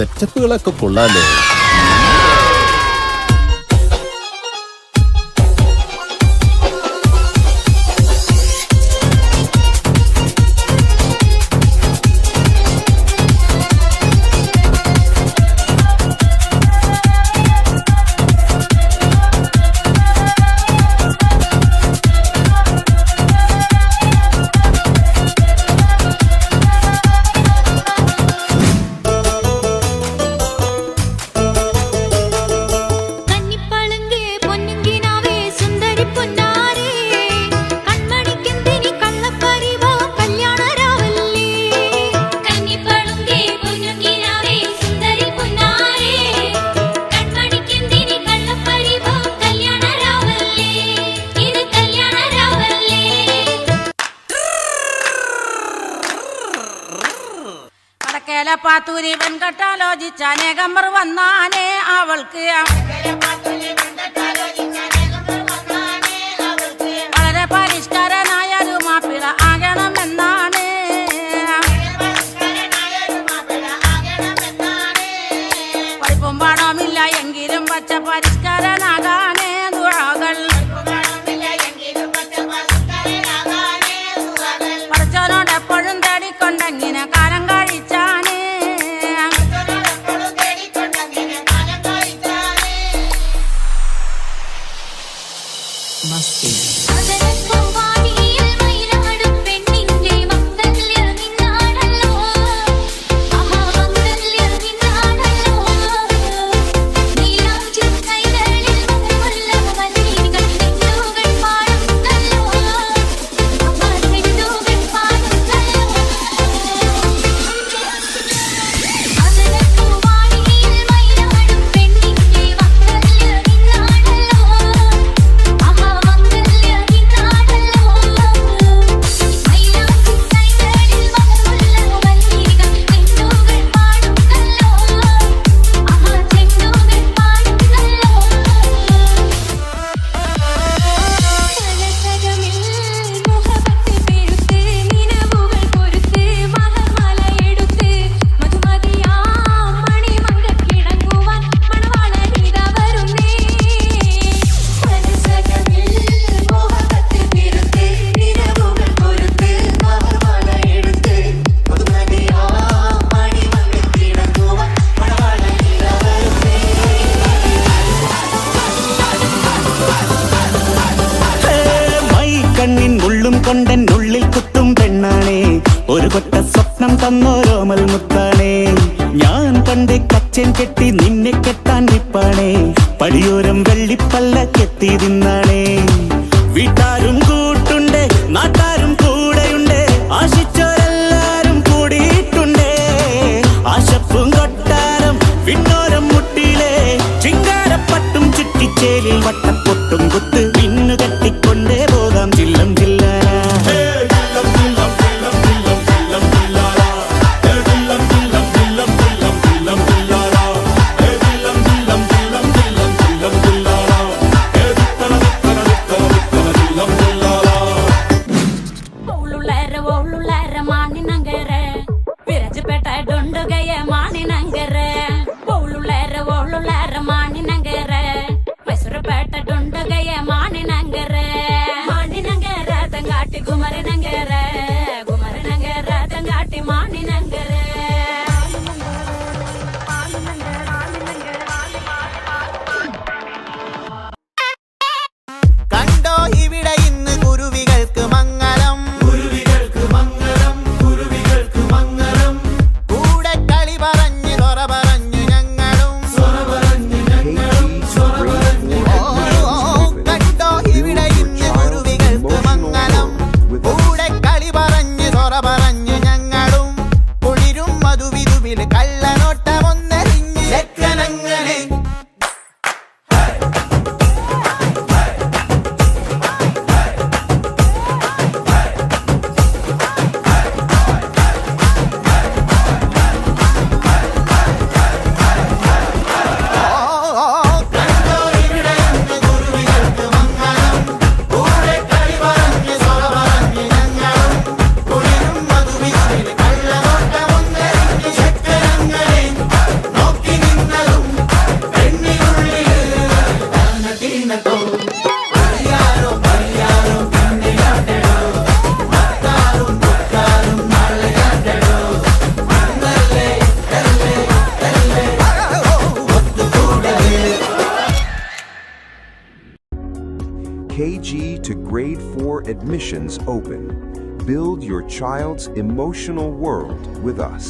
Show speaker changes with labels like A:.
A: സെറ്റപ്പുകളൊക്കെ കൊള്ളാലോ.
B: പാത്തൂരി വെൺകട്ടാലോചിച്ച അനേകമ്പർ വന്നാനേ അവൾക്ക് വളരെ പരിഷ്കാരനായൊരു മാപ്പിള ആകണമെന്നാണ്. പഠിപ്പും പാടമില്ല എങ്കിലും പച്ച പരിഷ്കാരനാകാനേ ദുആകൾ. പഠിച്ചവനോട് എപ്പോഴും തേടിക്കൊണ്ടെങ്ങനെ കാലം കഴിച്ചാണ്.
C: കൊണ്ടെന്നുള്ളിൽ കുത്തും പെണ്ണാണേ, ഒരു കൊട്ട സ്വപ്നം തന്നോരോമൽ മുത്താണേ. ഞാൻ പണ്ട് കച്ചൻ കെട്ടി നിന്നെ കെട്ടാൻ നിപ്പാണേ, പടിയോരം വെള്ളിപ്പല്ലക്കെത്തി തിന്നാണേ. വീട്ടാരും കൂട്ടുണ്ട്, നാട്ടാരും കൂടെയുണ്ട്, ആശിച്ചോരെല്ലാരും കൂടിയിട്ടുണ്ടേ. ആശപ്പും കൊട്ടാരം വിണ്ണോരം മുട്ടിയിലെ ചിങ്കാരപ്പട്ടും ചുറ്റിച്ചേലിൽ വട്ടപ്പൊട്ടും കുത്ത് പിന്നു കെട്ടിക്കൊണ്ടേ പോകാം ചില്ലം ചില്ലാന.
D: കൂടെ കളി പറഞ്ഞ്
C: നിന്നോ
A: KG to grade 4 admissions open. Build your child's emotional world with us.